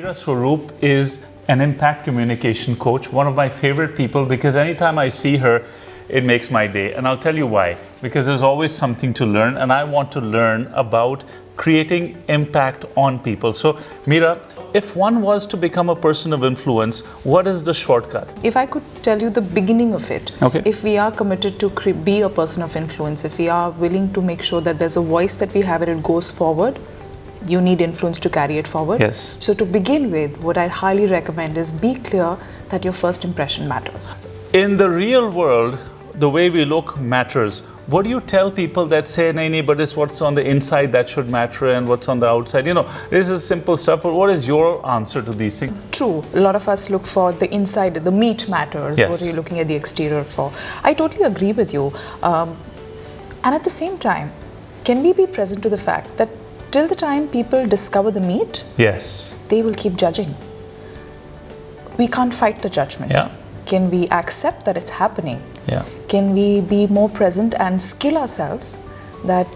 Mira Swarup is an impact communication coach, one of my favorite people, because anytime I see her, it makes my day. And I'll tell you why. Because there's always something to learn, and I want to learn about creating impact on people. So, Mira, if one was to become a person of influence, what is the shortcut? If I could tell you the beginning of it, okay. If we are committed to be a person of influence, if we are willing to make sure that there's a voice that we have and it goes forward, you need influence to carry it forward. Yes. So to begin with, what I highly recommend is be clear that your first impression matters. In the real world, the way we look matters. What do you tell people that say, nahi, but it's what's on the inside that should matter and what's on the outside? You know, this is simple stuff, but what is your answer to these things? True. A lot of us look for the inside, the meat matters. Yes. What are you looking at the exterior for? I totally agree with you. And at the same time, can we be present to the fact that till the time people discover the meat, yes, they will keep judging. We can't fight the judgment. Yeah. Can we accept that it's happening? Yeah. Can we be more present and skill ourselves that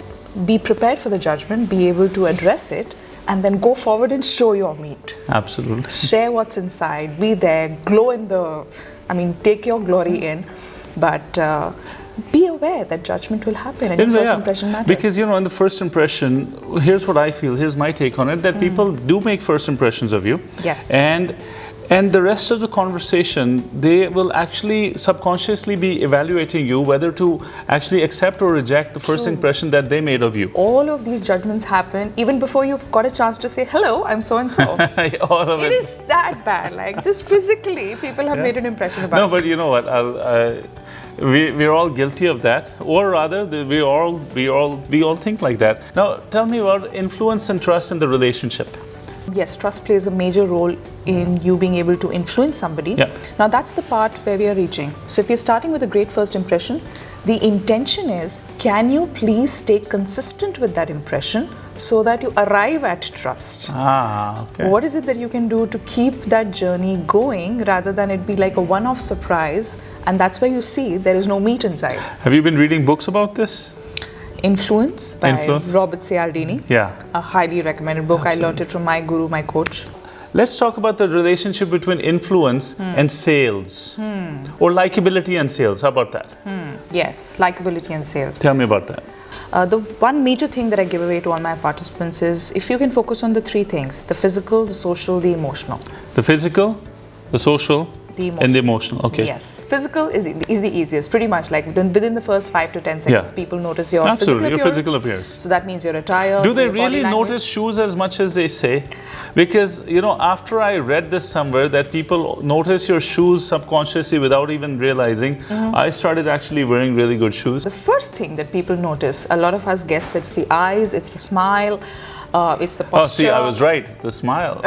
be prepared for the judgment, be able to address it, and then go forward and show your meat. Absolutely. Share what's inside, be there, glow in the, take your glory in, but be aware that judgment will happen and your first impression matters. Because, you know, in the first impression, here's what I feel, here's my take on it, that people do make first impressions of you. Yes. And the rest of the conversation, they will actually subconsciously be evaluating you whether to actually accept or reject the first impression that they made of you. All of these judgments happen even before you've got a chance to say, hello, I'm so-and-so. All of it. It is that bad. Like, just physically, people have made an impression about No, but you know what? We're all guilty of that, or rather, we all think like that. Now, tell me about influence and trust in the relationship. Yes, trust plays a major role in you being able to influence somebody. Yeah. Now that's the part where we are reaching. So if you're starting with a great first impression, the intention is, can you please stay consistent with that impression so that you arrive at trust? Okay. What is it that you can do to keep that journey going rather than it be like a one-off surprise, and that's where you see there is no meat inside. Have you been reading books about this? Influence by Robert Cialdini. Yeah. A highly recommended book. Absolutely. I learned it from my guru, my coach. Let's talk about the relationship between influence and sales. Or likability and sales. How about that? Yes, likability and sales. Tell me about that. The one major thing that I give away to all my participants is if you can focus on the three things: the physical, the social, the emotional. The physical, the social, and the emotional. Okay. Yes. Physical is the easiest. Pretty much like within the first 5 to 10 seconds, people notice your physical appearance. So that means your attire. Do they really notice shoes as much as they say? Because, you know, after I read this somewhere that people notice your shoes subconsciously without even realizing, I started actually wearing really good shoes. The first thing that people notice, a lot of us guess that's the eyes, it's the smile, it's the posture. Oh, see, I was right. The smile.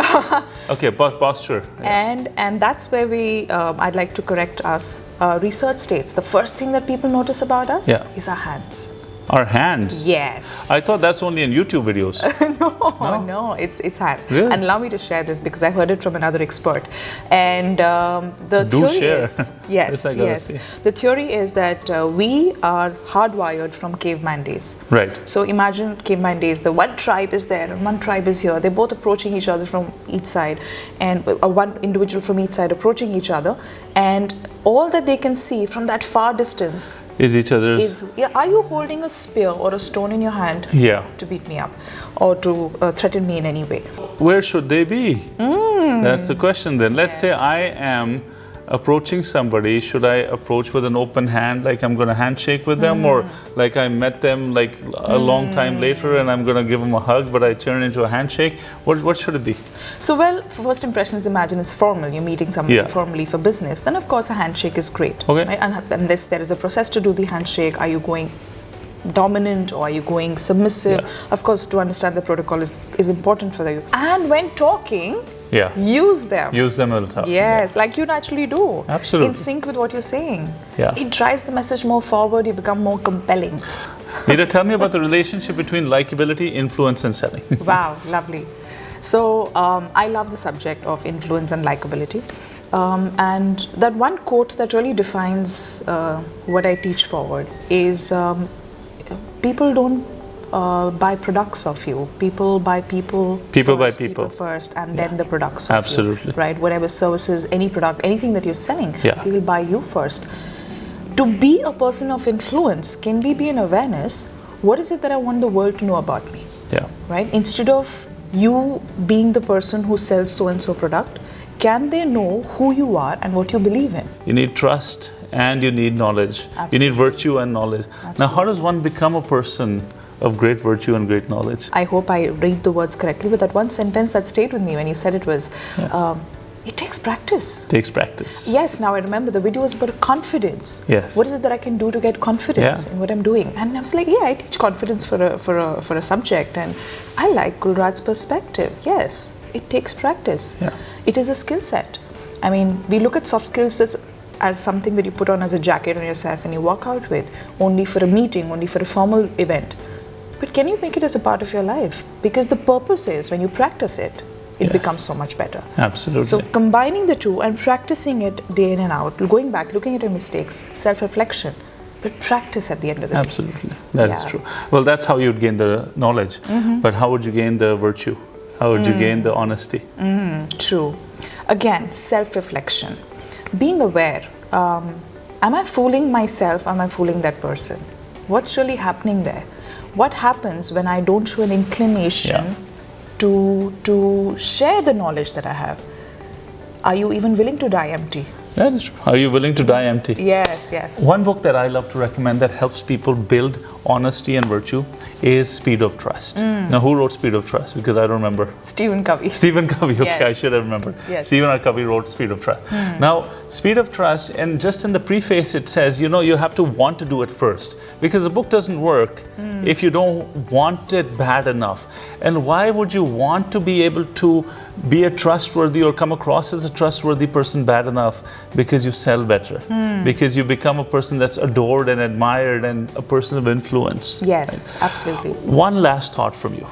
Okay, posture. Yeah. And that's where I'd like to correct us. Research states the first thing that people notice about us is our hands. Our hands? Yes. I thought that's only in YouTube videos. No, it's hands. Really? And allow me to share this because I heard it from another expert. And the theory is, yes. The theory is that we are hardwired from caveman days. Right. So imagine caveman days, the one tribe is there and one tribe is here. They're both approaching each other from each side, and one individual from each side approaching each other. And all that they can see from that far distance is each other's. Are you holding a spear or a stone in your hand to beat me up or to threaten me in any way? Where should they be? That's the question then. Let's say I am approaching somebody. Should I approach with an open hand, like I'm going to handshake with them, or like I met them like a long time later and I'm going to give them a hug, but I turn into a handshake? What should it be? So, well, for first impressions, imagine it's formal. You're meeting somebody formally for business. Then, of course, a handshake is great. Okay. Right? And there is a process to do the handshake. Are you going dominant or are you going submissive? Of course, to understand the protocol is important for you. And when talking, use them. Use them a little. Yes, like you naturally do. Absolutely. In sync with what you're saying. Yeah. It drives the message more forward. You become more compelling. Mira, tell me about the relationship between likability, influence, and selling. Wow, lovely. So I love the subject of influence and likability. And that one quote that really defines what I teach forward is people don't buy products of you. People buy people. People first, buy people. first, and then the products of Absolutely. you. Right? Whatever services, any product, anything that you're selling, Yeah. they will buy you first. To be a person of influence, can we be an awareness? What is it that I want the world to know about me? Yeah. Right? Instead of you being the person who sells so and so product, can they know who you are and what you believe in? You need trust and you need knowledge. Absolutely. You need virtue and knowledge. Absolutely. Now, how does one become a person of great virtue and great knowledge? I hope I read the words correctly, but that one sentence that stayed with me when you said it was, it takes practice. Takes practice. Yes, now I remember the video was about confidence. Yes. What is it that I can do to get confidence in what I'm doing? And I was like, yeah, I teach confidence for a subject, and I like Gulraj's perspective. Yes, it takes practice. Yeah. It is a skill set. I mean, we look at soft skills as something that you put on as a jacket on yourself and you walk out with, only for a meeting, only for a formal event. But can you make it as a part of your life? Because the purpose is when you practice it, it becomes so much better. Absolutely. So combining the two and practicing it day in and out, going back, looking at your mistakes, self-reflection, but practice at the end of the day. Absolutely. That is true. Well, that's how you'd gain the knowledge. But how would you gain the virtue? How would you gain the honesty? True. Again, self-reflection. Being aware. Am I fooling myself? Am I fooling that person? What's really happening there? What happens when I don't show an inclination to share the knowledge that I have? Are you even willing to die empty? That is true. Are you willing to die empty? Yes, yes. One book that I love to recommend that helps people build honesty and virtue is Speed of Trust. Now, who wrote Speed of Trust? Because I don't remember. Stephen Covey. Stephen Covey, okay, Yes. I should have remembered. Yes. Stephen R. Covey wrote Speed of Trust. Now, Speed of Trust, and just in the preface it says, you know, you have to want to do it first. Because the book doesn't work if you don't want it bad enough. And why would you want to be able to be a trustworthy or come across as a trustworthy person bad enough? Because you sell better. Because you become a person that's adored and admired and a person of influence. Yes, absolutely. One last thought from you.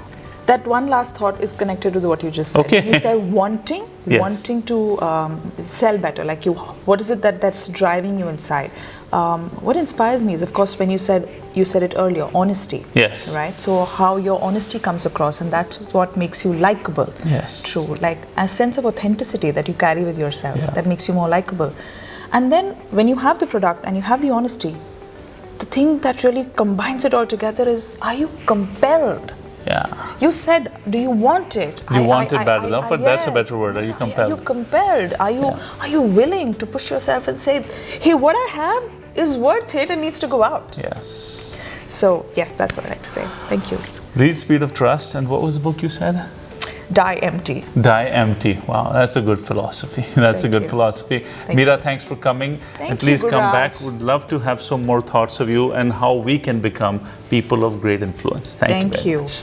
That one last thought is connected to what you just said. Okay. You said wanting to sell better. Like what is it that's driving you inside? What inspires me is, of course, when you said it earlier, honesty. Yes. Right. So how your honesty comes across, and that's what makes you likable. Yes. True. Like a sense of authenticity that you carry with yourself that makes you more likable. And then when you have the product and you have the honesty, the thing that really combines it all together is, are you compelled? Yeah. You said, do you want it? You want it bad enough, but that's a better word. Are you compelled? Are you compelled? Are you willing to push yourself and say, hey, what I have is worth it and needs to go out? Yes. So, yes, that's what I like to say. Thank you. Read Speed of Trust, and what was the book you said? Die Empty. Die Empty. Wow, that's a good philosophy. That's Thank a good you. philosophy. Thank Mira, you. thanks for coming. Thank and please you, come Gulraj. back. Would love to have some more thoughts of you and how we can become people of great influence. Thank you very much.